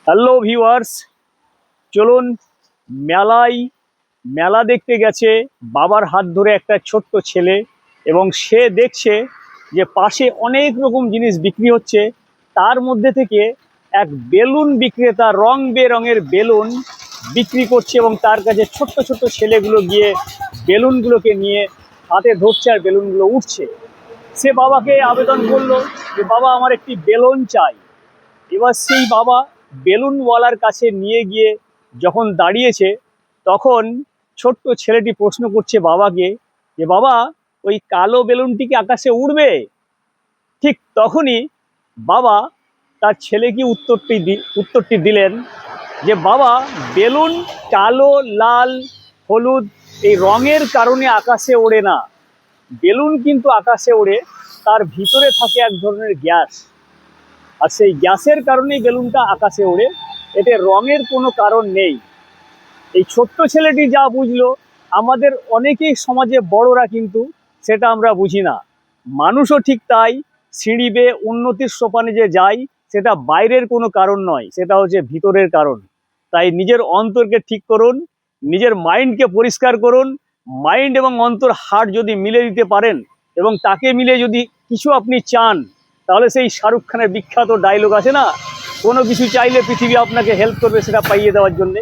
Hello viewers, চলুন মেলা দেখতে গেছে বাবার হাত ধরে একটা ছোট্ট ছেলে, এবং সে দেখছে যে পাশে অনেক রকম জিনিস বিক্রি হচ্ছে। তার মধ্যে থেকে এক বেলুন বিক্রেতা রং বেরঙের বেলুন বিক্রি করছে, এবং তার কাছে ছোট্ট ছোট্ট ছেলেগুলো গিয়ে বেলুনগুলোকে নিয়ে হাতে ধরছে আর বেলুনগুলো উঠছে। সে বাবাকে আবেদন করলো যে বাবা, আমার একটি বেলুন চাই। এবার সেই বাবা বেলুনওয়ালার কাছে নিয়ে গিয়ে যখন দাঁড়িয়েছে, তখন ছোট্ট ছেলেটি প্রশ্ন করছে বাবাকে যে বাবা, ওই কালো বেলুনটি কি আকাশে উড়বে? ঠিক তখনই বাবা তার ছেলেকে উত্তরটি দিলেন যে বাবা, বেলুন কালো, লাল, হলুদ এই রঙের কারণে আকাশে ওড়ে না। বেলুন কিন্তু আকাশে ওড়ে, তার ভিতরে থাকে এক ধরনের গ্যাস, আর সেই গ্যাসের কারণেই বেলুনটা আকাশে ওড়ে। এতে রঙের কোনো কারণ নেই। এই ছোট্ট ছেলেটি যা বুঝলো, আমাদের অনেকেই সমাজে বড়রা কিন্তু সেটা আমরা বুঝি না। মানুষও ঠিক তাই, সিঁড়ি বেয়ে উন্নতির সোপানে যে যায়, সেটা বাইরের কোনো কারণ নয়, সেটা হচ্ছে ভিতরের কারণ। তাই নিজের অন্তরকে ঠিক করুন, নিজের মাইন্ডকে পরিষ্কার করুন। মাইন্ড এবং অন্তর হার্ট যদি মিলে দিতে পারেন, এবং তাকে মিলে যদি কিছু আপনি চান, তাহলে সেই শাহরুখ খানের বিখ্যাত ডায়লগ আছে না, কোনো কিছু চাইলে পৃথিবী আপনাকে হেল্প করবে সেটা পাইয়ে দেওয়ার জন্যে।